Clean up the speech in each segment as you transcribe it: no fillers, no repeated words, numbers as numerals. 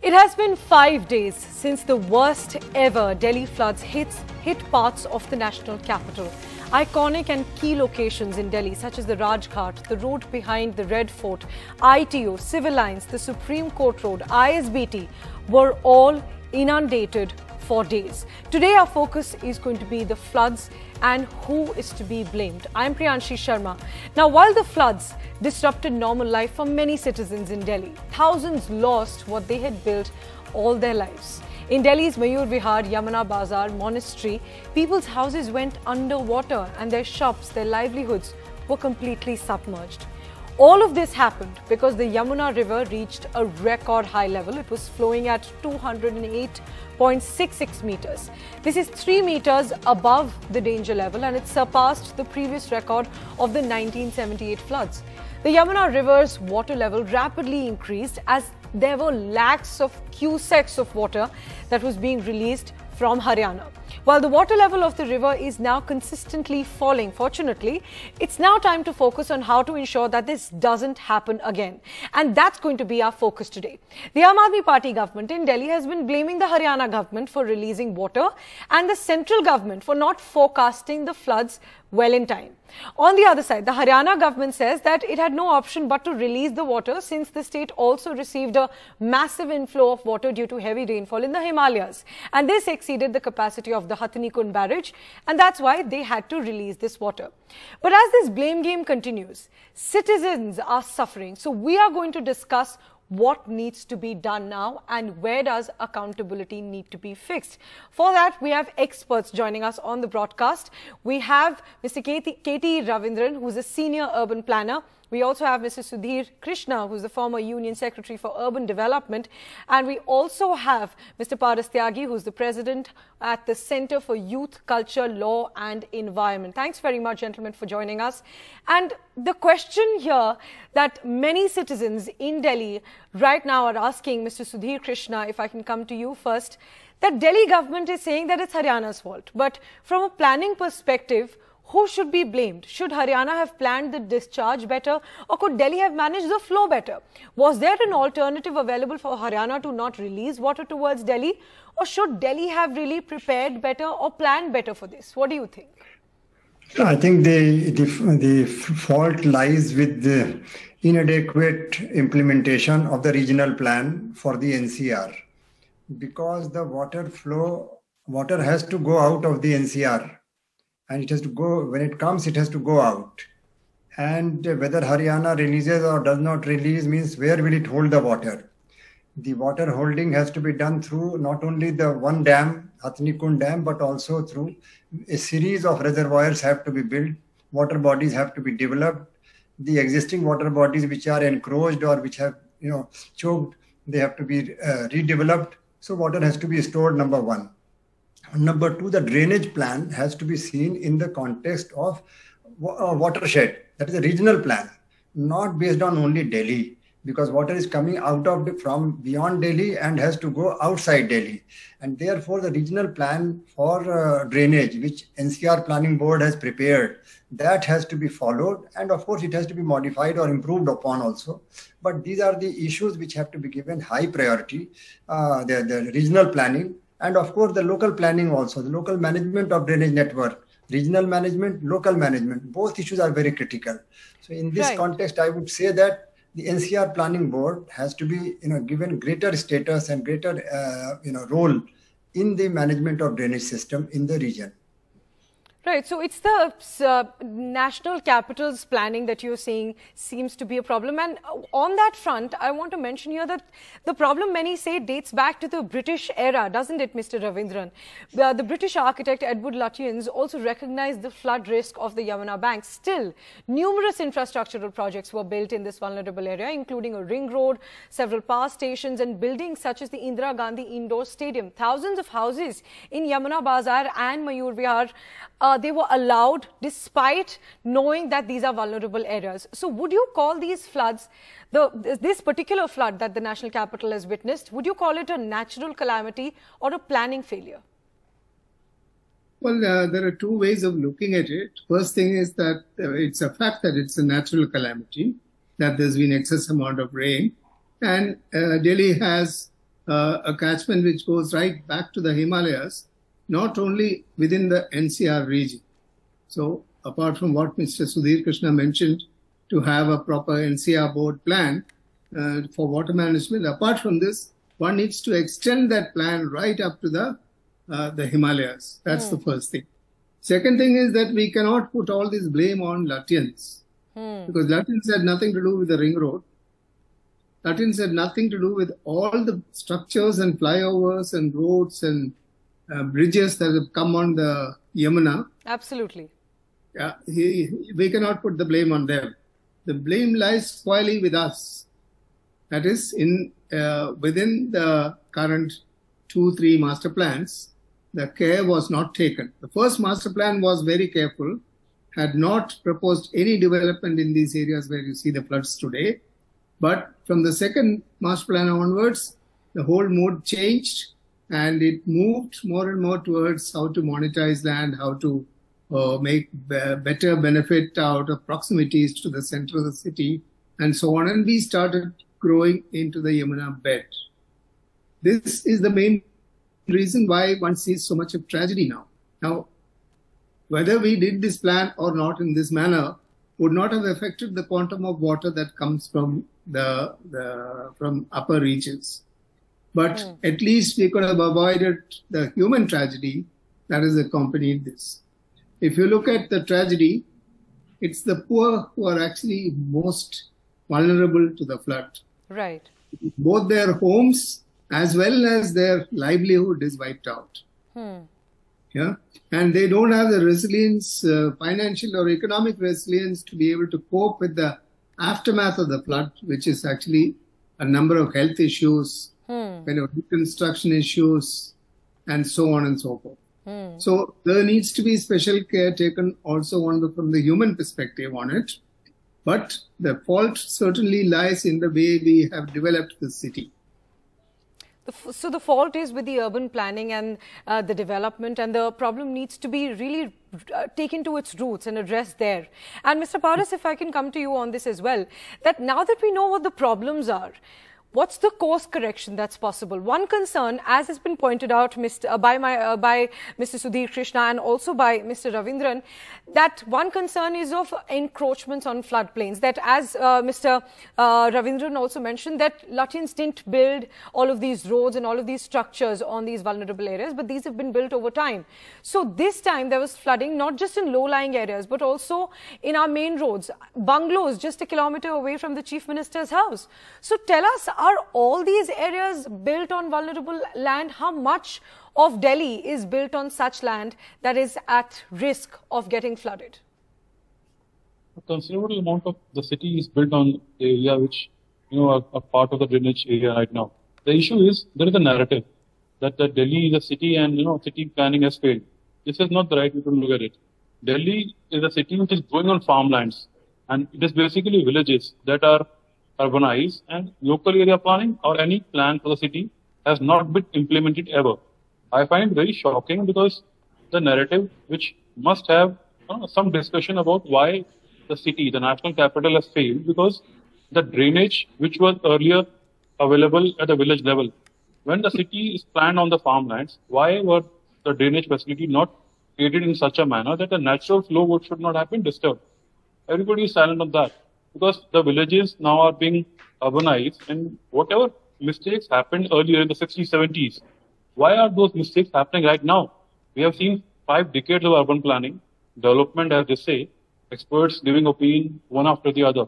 It has been 5 days since the worst ever Delhi floods hit parts of the national capital. Iconic and key locations in Delhi such as the Rajghat, the road behind the Red Fort, ITO, Civil Lines, the Supreme Court Road, ISBT were all inundated for days. Today our focus is going to be the floods and who is to be blamed. I am Priyanshi Sharma. Now, while the floods disrupted normal life for many citizens in Delhi, thousands lost what they had built all their lives. In Delhi's Mayur Vihar, Yamuna Bazar monastery, people's houses went underwater and their shops, their livelihoods were completely submerged. All of this happened because the Yamuna river reached a record high level. It was flowing at 208.66 meters. This is 3 meters above the danger level and it surpassed the previous record of the 1978 floods. The Yamuna river's water level rapidly increased as there were lakhs of cusecs of water that was being released from Haryana. While the water level of the river is now consistently falling, fortunately, it's now time to focus on how to ensure that this doesn't happen again. And that's going to be our focus today. The Aam Aadmi Party government in Delhi has been blaming the Haryana government for releasing water and the central government for not forecasting the floods well in time. On the other side, the Haryana government says that it had no option but to release the water since the state also received a massive inflow of water due to heavy rainfall in the Himalayas. And this exceeded the capacity of the Hathnikund barrage, and that's why they had to release this water. But as this blame game continues, citizens are suffering. So we are going to discuss what needs to be done now and where does accountability need to be fixed. For that, we have experts joining us on the broadcast. We have Mr. K.T. Ravindran, who's a senior urban planner. We also have Mr. Sudhir Krishna, who's the former Union Secretary for Urban Development. And we also have Mr. Paras Tyagi, who's the President at the Center for Youth, Culture, Law and Environment. Thanks very much, gentlemen, for joining us. And the question here that many citizens in Delhi right now are asking, Mr. Sudhir Krishna, if I can come to you first, that Delhi government is saying that it's Haryana's fault. But from a planning perspective, who should be blamed? Should Haryana have planned the discharge better, or could Delhi have managed the flow better? Was there an alternative available for Haryana to not release water towards Delhi, or should Delhi have really prepared better or planned better for this? What do you think? I think the fault lies with the inadequate implementation of the regional plan for the NCR, because the water has to go out of the NCR. And it has to go, when it comes, it has to go out. And whether Haryana releases or does not release means where will it hold the water? The water holding has to be done through not only the one dam, Hathnikund Dam, but also through a series of reservoirs have to be built. Water bodies have to be developed. The existing water bodies which are encroached or which have choked, they have to be redeveloped. So water has to be stored, number one. Number two, the drainage plan has to be seen in the context of watershed. That is a regional plan, not based on only Delhi, because water is coming out of from beyond Delhi and has to go outside Delhi. And therefore, the regional plan for drainage, which NCR Planning Board has prepared, that has to be followed. And of course, it has to be modified or improved upon also. But these are the issues which have to be given high priority, the regional planning. And of course, the local planning also, the local management of drainage network, regional management, local management, both issues are very critical. So in this context, I would say that the NCR Planning Board has to be given greater status and greater role in the management of drainage system in the region. Right. So it's the national capital's planning that you're saying seems to be a problem. And on that front, I want to mention here that the problem, many say, dates back to the British era, doesn't it, Mr. Ravindran? The British architect Edward Lutyens also recognized the flood risk of the Yamuna bank. Still, numerous infrastructural projects were built in this vulnerable area, including a ring road, several power stations and buildings such as the Indira Gandhi Indoor Stadium. Thousands of houses in Yamuna Bazar and Mayur Vihar they were allowed despite knowing that these are vulnerable areas. So would you call these floods, this particular flood that the national capital has witnessed, would you call it a natural calamity or a planning failure? Well, there are two ways of looking at it. First thing is that it's a fact that it's a natural calamity, that there's been excess amount of rain. And Delhi has a catchment which goes right back to the Himalayas, not only within the NCR region. So apart from what Mr. Sudhir Krishna mentioned, to have a proper NCR board plan for water management, apart from this, one needs to extend that plan right up to the Himalayas. That's the first thing. Second thing is that we cannot put all this blame on Latins, because Latins had nothing to do with the ring road. Latins had nothing to do with all the structures and flyovers and roads and bridges that have come on the Yamuna. Absolutely. Yeah, we cannot put the blame on them. The blame lies squarely with us. That is, within the current 2-3 master plans, the care was not taken. The first master plan was very careful, had not proposed any development in these areas where you see the floods today. But from the second master plan onwards, the whole mood changed and it moved more and more towards how to monetize land, how to make better benefit out of proximities to the center of the city and so on. And we started growing into the Yamuna bed. This is the main reason why one sees so much of tragedy now. Now, whether we did this plan or not in this manner would not have affected the quantum of water that comes from from upper reaches. But at least we could have avoided the human tragedy that has accompanied this. If you look at the tragedy, it's the poor who are actually most vulnerable to the flood. Right. Both their homes as well as their livelihood is wiped out. Yeah, and they don't have the resilience, financial or economic resilience to be able to cope with the aftermath of the flood, which is actually a number of health issues, reconstruction issues, and so on and so forth. So there needs to be special care taken also from the human perspective on it. But the fault certainly lies in the way we have developed the city. So the fault is with the urban planning and the development, and the problem needs to be really taken to its roots and addressed there. And Mr. Paras, if I can come to you on this as well, that now that we know what the problems are, what's the course correction that's possible? One concern, as has been pointed out by Mr. Sudhir Krishna and also by Mr. Ravindran, that one concern is of encroachments on floodplains. That, as Mr. Ravindran also mentioned, that Latins didn't build all of these roads and all of these structures on these vulnerable areas, but these have been built over time. So this time there was flooding not just in low-lying areas, but also in our main roads, bungalows just a kilometer away from the Chief Minister's house. So tell us, are all these areas built on vulnerable land? How much of Delhi is built on such land that is at risk of getting flooded? A considerable amount of the city is built on the area which, are part of the drainage area right now. The issue is there is a narrative that Delhi is a city and, city planning has failed. This is not the right way to look at it. Delhi is a city which is growing on farmlands, and it is basically villages that are urbanized, and local area planning or any plan for the city has not been implemented ever. I find it very shocking because the narrative, which must have some discussion about why the city, the national capital, has failed, because the drainage which was earlier available at the village level, when the city is planned on the farmlands, why were the drainage facility not created in such a manner that the natural flow should not have been disturbed? Everybody is silent on that, because the villages now are being urbanized, and whatever mistakes happened earlier in the 60s, 70s, why are those mistakes happening right now? We have seen 5 decades of urban planning, development, as they say, experts giving opinion one after the other.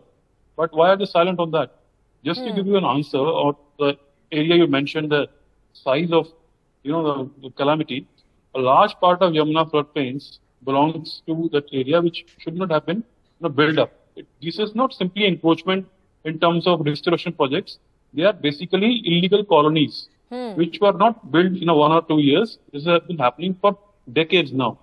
But why are they silent on that? Just to give you an answer, or the area you mentioned, the size of, the Calamity, a large part of Yamuna floodplains belongs to that area which should not have been built up. This is not simply encroachment in terms of restoration projects. They are basically illegal colonies, which were not built in 1 or 2 years. This has been happening for decades now.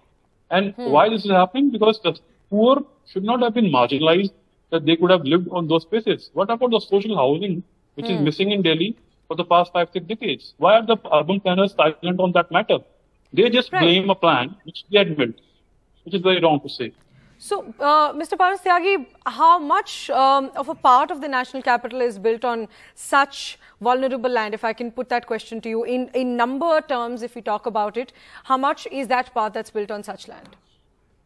And why this is happening? Because the poor should not have been marginalized, that they could have lived on those spaces. What about the social housing, which is missing in Delhi for the past 5-6 decades? Why are the urban planners silent on that matter? They just blame a plan which they had built, which is very wrong to say. So, Mr. Paras Tyagi, how much of a part of the national capital is built on such vulnerable land? If I can put that question to you in number terms, if we talk about it, how much is that part that's built on such land?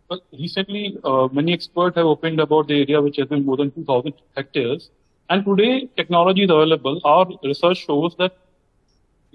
Well, recently, many experts have opened about the area which has been more than 2,000 hectares. And today, technology is available. Our research shows that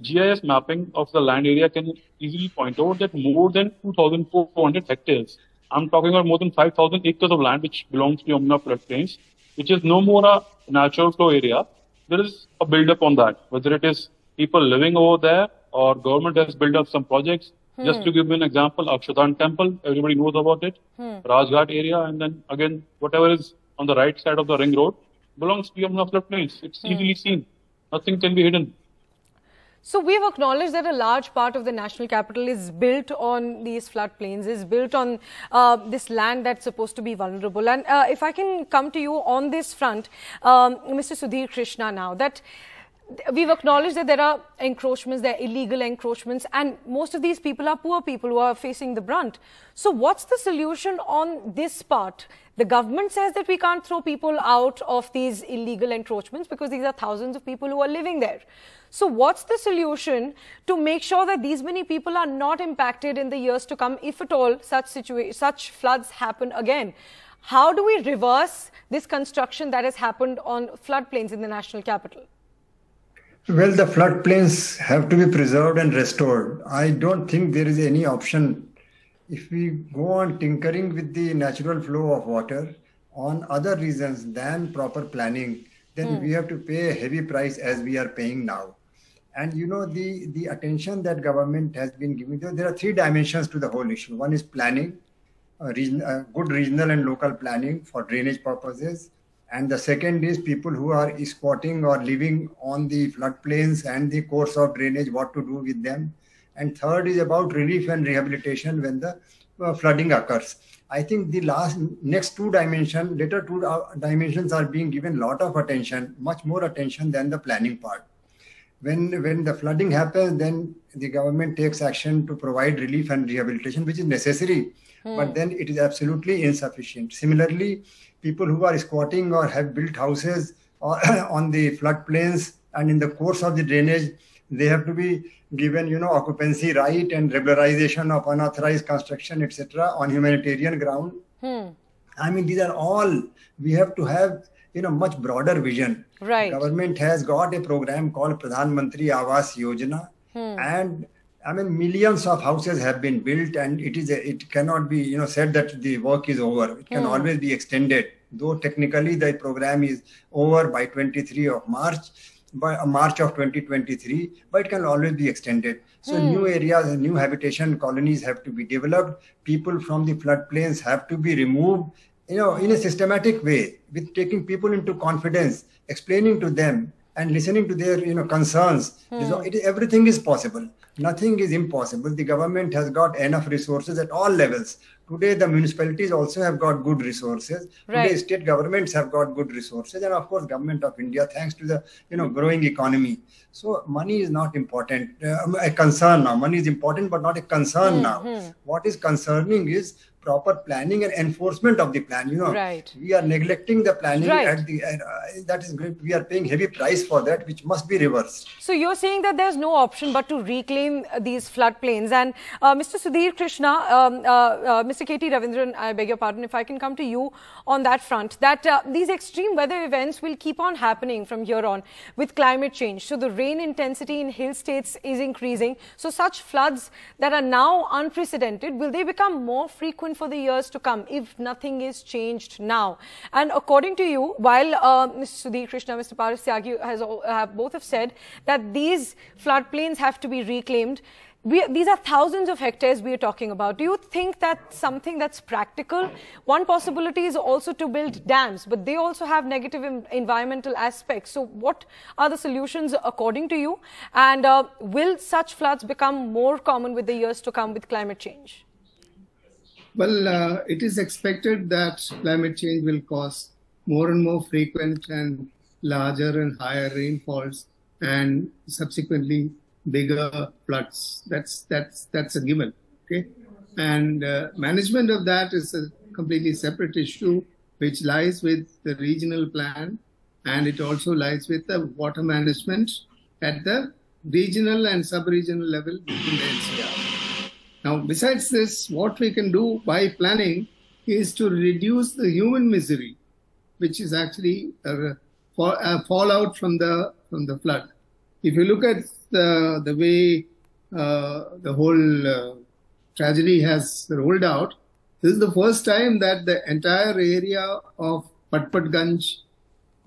GIS mapping of the land area can easily point out that more than 2,400 hectares. I'm talking about more than 5,000 acres of land which belongs to Yamuna floodplains, which is no more a natural flow area. There is a build-up on that, whether it is people living over there or government has built up some projects. Just to give you an example, Akshardhan Temple, everybody knows about it. Rajghat area, and then again, whatever is on the right side of the ring road belongs to Yamuna floodplains. It's easily seen. Nothing can be hidden. So we've acknowledged that a large part of the national capital is built on these floodplains, is built on this land that's supposed to be vulnerable. And if I can come to you on this front, Mr. Sudhir Krishna now, that we've acknowledged that there are encroachments, there are illegal encroachments, and most of these people are poor people who are facing the brunt. So what's the solution on this part? The government says that we can't throw people out of these illegal encroachments because these are thousands of people who are living there. So what's the solution to make sure that these many people are not impacted in the years to come, if at all such floods happen again? How do we reverse this construction that has happened on floodplains in the national capital? Well, the floodplains have to be preserved and restored. I don't think there is any option. If we go on tinkering with the natural flow of water on other reasons than proper planning, then we have to pay a heavy price as we are paying now. And you know, the attention that government has been giving, there are three dimensions to the whole issue. One is planning, good regional and local planning for drainage purposes. And the second is people who are squatting or living on the floodplains and the course of drainage, what to do with them. And third is about relief and rehabilitation when the flooding occurs. I think the next two dimensions, later two dimensions are being given a lot of attention, much more attention than the planning part. When the flooding happens, then the government takes action to provide relief and rehabilitation, which is necessary, but then it is absolutely insufficient. Similarly, people who are squatting or have built houses on the floodplains and in the course of the drainage, they have to be given, you know, occupancy right and regularization of unauthorized construction, etc., on humanitarian ground. I mean, these are all, we have to have, you know, much broader vision. Right. Government has got a program called Pradhan Mantri Awas Yojana, and I mean, millions of houses have been built, and it cannot be, you know, said that the work is over. It can always be extended, though technically the program is over by 23 of March. By March of 2023, but it can always be extended. So new areas and new habitation colonies have to be developed. People from the floodplains have to be removed, you know, in a systematic way, with taking people into confidence, explaining to them and listening to their, you know, concerns. Everything is possible. Nothing is impossible. The government has got enough resources at all levels. Today, the municipalities also have got good resources. Right. Today, state governments have got good resources. And of course, government of India, thanks to the, you know, growing economy. So money is not important, a concern now. Money is important, but not a concern now. What is concerning is proper planning and enforcement of the plan. You know, we are neglecting the planning at the that is great. We are paying heavy price for that, which must be reversed. So you're saying that there's no option but to reclaim these floodplains. And Mr. Sudhir Krishna, Mr. K.T. Ravindran, I beg your pardon, if I can come to you on that front, that these extreme weather events will keep on happening from here on with climate change. So the rain intensity in hill states is increasing. So such floods that are now unprecedented, will they become more frequent for the years to come if nothing is changed now? And according to you, while Mr. Sudhir Krishna, Mr. Paras Tyagi both have said that these floodplains have to be reclaimed, these are thousands of hectares we are talking about. Do you think that's something that's practical? One possibility is also to build dams, but they also have negative environmental aspects. So what are the solutions according to you? And will such floods become more common with the years to come with climate change? Well, it is expected that climate change will cause more and more frequent and larger and higher rainfalls and subsequently bigger floods. That's a given. Okay, and management of that is a completely separate issue which lies with the regional plan, and it also lies with the water management at the regional and sub-regional level within the NCR. Now, besides this, what we can do by planning is to reduce the human misery, which is actually a fallout from the flood. If you look at the way the whole tragedy has rolled out, this is the first time that the entire area of Patpatganj,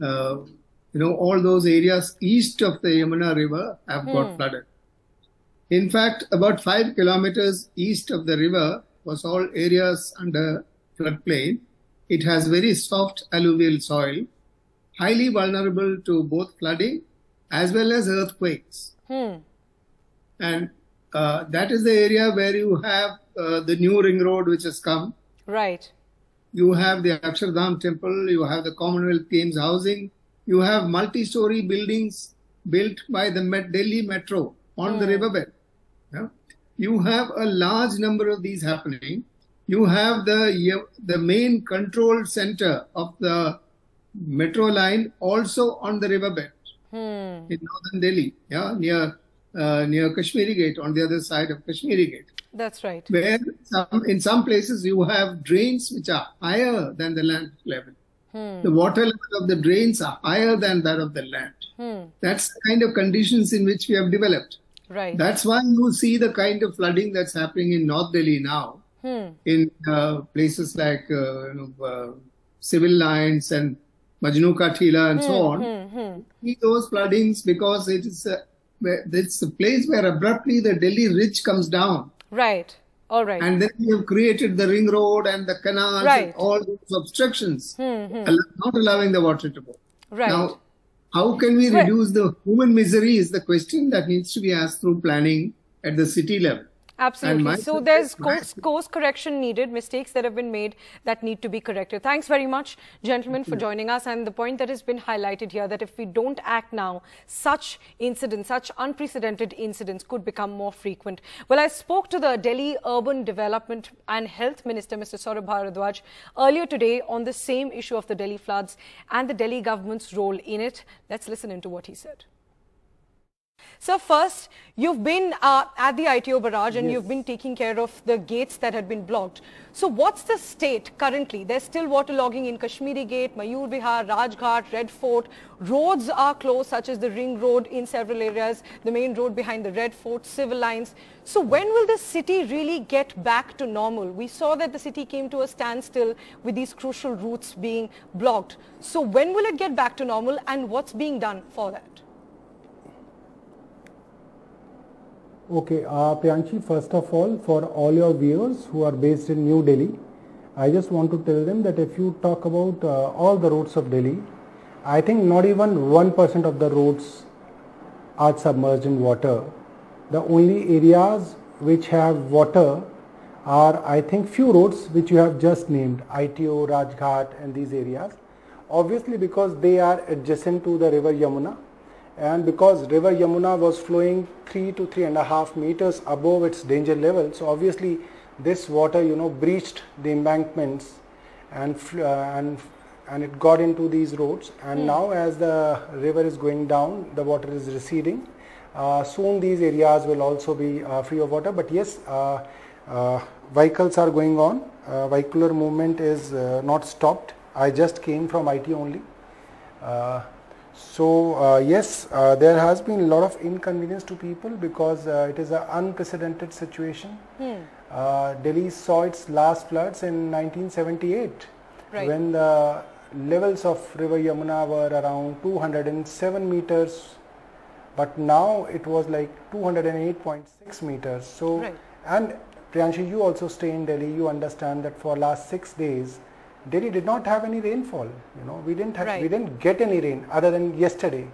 all those areas east of the Yamuna river have got flooded. In fact, about 5 kilometers east of the river was all areas under floodplain. It has very soft alluvial soil, highly vulnerable to both flooding as well as earthquakes. And that is the area where you have the new ring road which has come. Right. You have the Akshardham temple, you have the Commonwealth Games housing, you have multi-story buildings built by the Delhi Metro on the riverbed. Yeah? You have a large number of these happening. You have the main control center of the metro line also on the riverbed in northern Delhi, near Kashmiri Gate, on the other side of Kashmiri Gate. That's right. Where in some places you have drains which are higher than the land level. The water level of the drains are higher than that of the land. That's the kind of conditions in which we have developed. Right. That's why you see the kind of flooding that's happening in North Delhi now, in places like civil lines and Majnu Ka Thila and so on. See those floodings because it's a place where abruptly the Delhi ridge comes down. Right. All right. And then you have created the ring road and the canals and all those obstructions, not allowing the water to go. Right. Now, how can we reduce the human misery is the question that needs to be asked through planning at the city level. Absolutely. So there's course correction needed, mistakes that have been made that need to be corrected. Thanks very much, gentlemen, for joining us. And the point that has been highlighted here, that if we don't act now, such incidents, such unprecedented incidents could become more frequent. Well, I spoke to the Delhi Urban Development and Health Minister, Mr. Saurabh Bharadwaj, earlier today on the same issue of the Delhi floods and the Delhi government's role in it. Let's listen into what he said. So first, you've been at the ITO barrage and you've been taking care of the gates that had been blocked. So what's the state currently? There's still waterlogging in Kashmiri Gate, Mayur Vihar, Rajghat, Red Fort. Roads are closed, such as the Ring Road in several areas, the main road behind the Red Fort, civil lines. So when will the city really get back to normal? We saw that the city came to a standstill with these crucial routes being blocked. So when will it get back to normal and what's being done for that? Okay, Priyanshi, first of all, for all your viewers who are based in New Delhi, I just want to tell them that if you talk about all the roads of Delhi, I think not even 1% of the roads are submerged in water. The only areas which have water are, I think, few roads which you have just named, ITO, Rajghat and these areas. Obviously because they are adjacent to the river Yamuna. And because river Yamuna was flowing 3 to 3.5 meters above its danger level, so obviously this water, breached the embankments and it got into these roads. And now as the river is going down, the water is receding. Soon these areas will also be free of water. But yes, vehicles are going on. Vehicular movement is not stopped. I just came from IT only. Yes, there has been a lot of inconvenience to people because it is an unprecedented situation. Delhi saw its last floods in 1978 when the levels of river Yamuna were around 207 meters, but now it was like 208.6 meters. So, and Priyanshi, you also stay in Delhi, you understand that for last 6 days, Delhi did not have any rainfall. We didn't get any rain other than yesterday,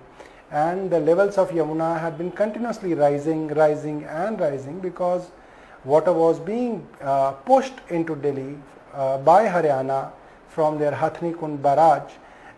and the levels of Yamuna had been continuously rising because water was being pushed into Delhi by Haryana from their Hathni Kund barrage,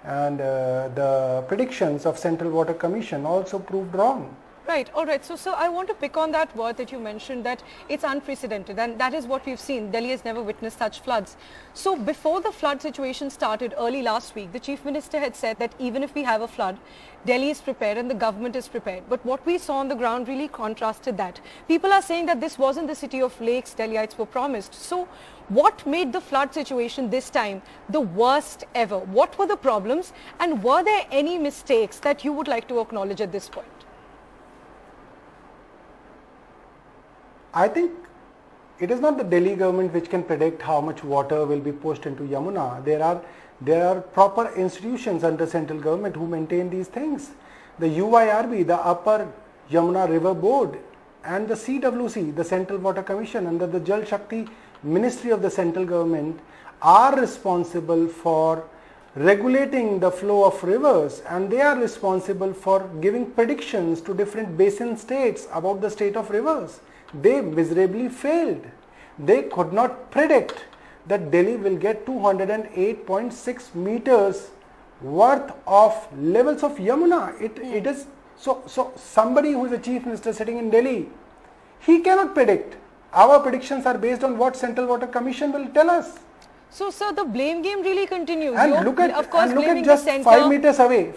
and the predictions of Central Water Commission also proved wrong. Right, all right. So, I want to pick on that word that you mentioned, that it's unprecedented, and that is what we've seen. Delhi has never witnessed such floods. So, before the flood situation started early last week, the Chief Minister had said that even if we have a flood, Delhi is prepared and the government is prepared. But what we saw on the ground really contrasted that. People are saying that this wasn't the city of lakes Delhiites were promised. So, what made the flood situation this time the worst ever? What were the problems, and were there any mistakes that you would like to acknowledge at this point? I think it is not the Delhi government which can predict how much water will be pushed into Yamuna. There are proper institutions under central government who maintain these things. The UIRB, the Upper Yamuna River Board, and the CWC, the Central Water Commission, under the Jal Shakti Ministry of the central government, are responsible for regulating the flow of rivers, and they are responsible for giving predictions to different basin states about the state of rivers. They miserably failed. They could not predict that Delhi will get 208.6 meters worth of levels of Yamuna. It is so somebody who is a chief minister sitting in Delhi, he cannot predict. Our predictions are based on what Central Water Commission will tell us. So, sir, the blame game really continues. And look at just 5 meters away.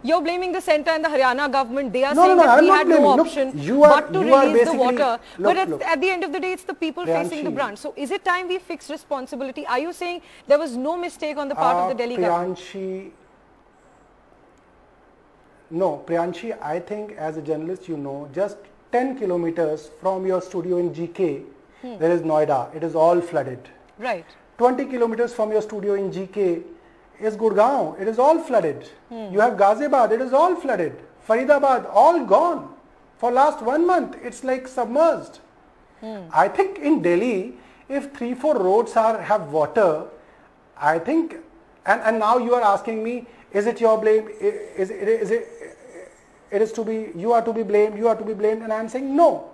You're blaming the centre and the Haryana government. They are No, saying no, that I'm we not had blaming. no Look, option you are- but to you are release the basically- water. look, But look. at the end of the day, it's the people facing the brunt. So is it time we fix responsibility? Are you saying there was no mistake on the part of the Delhi government? No, Priyanshi, I think as a journalist, you know, just 10 kilometers from your studio in GK, there is Noida. It is all flooded. Right. 20 kilometers from your studio in GK is Gurgaon. It is all flooded. You have Ghaziabad. It is all flooded. Faridabad, all gone. For last 1 month, it's like submerged. I think in Delhi, if 3-4 roads have water, I think, and now you are asking me, is it your blame? It is to be, you are to be blamed, and I am saying no.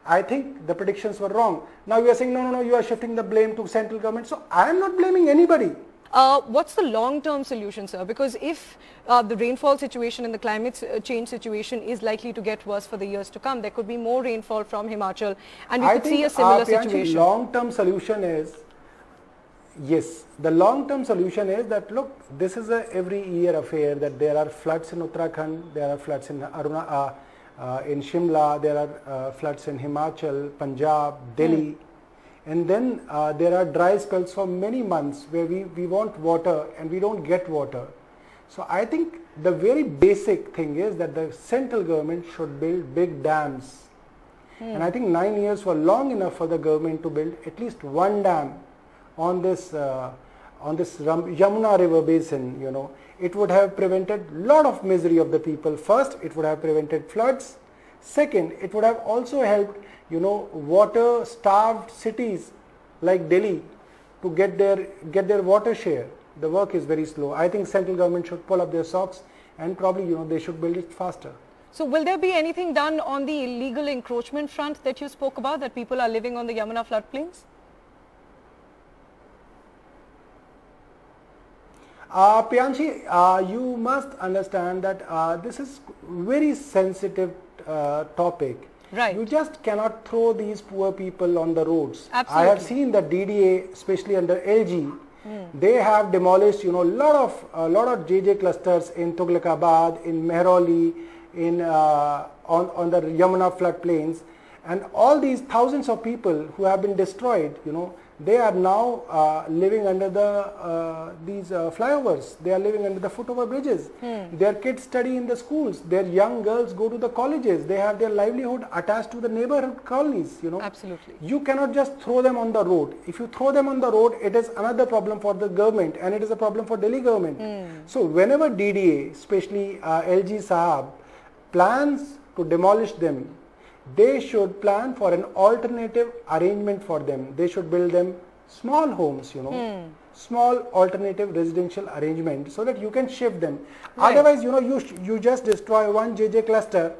I think the predictions were wrong. Now you are saying no, you are shifting the blame to central government. So I am not blaming anybody. What's the long-term solution, sir? Because if the rainfall situation and the climate change situation is likely to get worse for the years to come, there could be more rainfall from Himachal, and we could see a similar situation. Long-term solution is, yes, the long-term solution is that, look, this is a every year affair, that there are floods in Uttarakhand, there are floods in in Shimla, there are floods in Himachal, Punjab, Delhi. And then there are dry spells for many months where we want water and we don't get water. So I think the very basic thing is that the central government should build big dams. And I think 9 years were long enough for the government to build at least one dam on this Yamuna river basin. You know, it would have prevented lot of misery of the people. First, it would have prevented floods. Second, it would have also helped, you know, water-starved cities like Delhi to get their water share. The work is very slow. I think central government should pull up their socks and probably, you know, they should build it faster. So will there be anything done on the illegal encroachment front that you spoke about, that people are living on the Yamuna floodplains? Priyanshi, you must understand that this is very sensitive topic. Right. You just cannot throw these poor people on the roads. Absolutely. I have seen the DDA, especially under LG, they have demolished, you know, a lot of JJ clusters in Tughlakabad, in Mehrauli, in on the Yamuna floodplains, and all these thousands of people who have been destroyed, you know, they are now living under these flyovers. They are living under the footover bridges. Their kids study in the schools. Their young girls go to the colleges. They have their livelihood attached to the neighborhood colonies. You know, absolutely. You cannot just throw them on the road. If you throw them on the road, it is another problem for the government, and it is a problem for Delhi government. So whenever DDA, especially LG Sahab, plans to demolish them, they should plan for an alternative arrangement for them. They should build them small homes, you know, small alternative residential arrangement, so that you can shift them. Right. Otherwise, you know, you just destroy one JJ cluster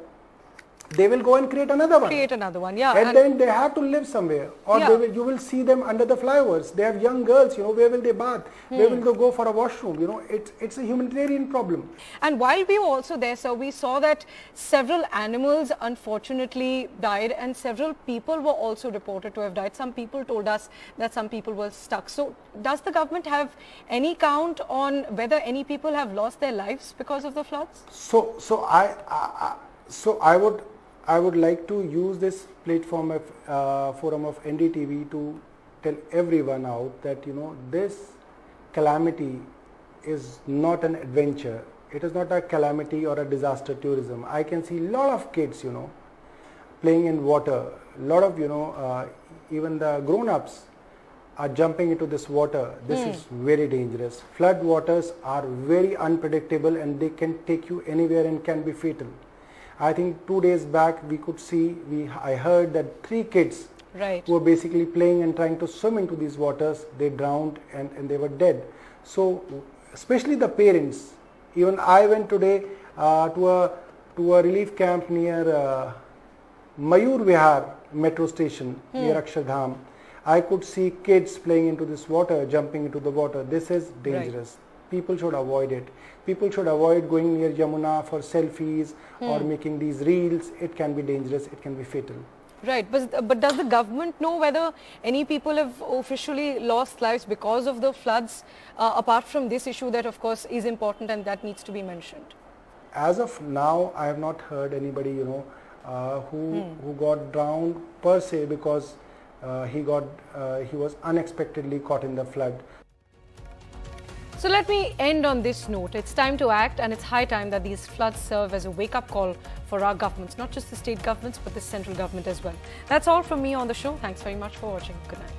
they will go and create another one. Yeah. And then they have to live somewhere, or you will see them under the flyovers. They have young girls, where will they bath? Where will they go for a washroom? It's a humanitarian problem. And while we were also there, sir, we saw that several animals unfortunately died and several people were also reported to have died. Some people told us that some people were stuck. So does the government have any count on whether any people have lost their lives because of the floods? So I would like to use this platform of forum of NDTV to tell everyone out that this calamity is not an adventure. It is not a calamity or a disaster tourism. I can see a lot of kids playing in water. A lot of even the grown-ups are jumping into this water. This is very dangerous. Flood waters are very unpredictable and they can take you anywhere and can be fatal. I think 2 days back we could see, I heard that 3 kids who were basically playing and trying to swim into these waters, they drowned and they were dead. So especially the parents, even I went today to a relief camp near Mayur Vihar metro station near Akshardham. I could see kids playing into this water, jumping into the water. This is dangerous. People should avoid it. People should avoid going near Yamuna for selfies or making these reels. It can be dangerous. It can be fatal. Right. But does the government know whether any people have officially lost lives because of the floods, apart from this issue that of course is important and that needs to be mentioned? As of now, I have not heard anybody, who got drowned per se because he was unexpectedly caught in the flood. So let me end on this note. It's time to act, and it's high time that these floods serve as a wake-up call for our governments, not just the state governments, but the central government as well. That's all from me on the show. Thanks very much for watching. Good night.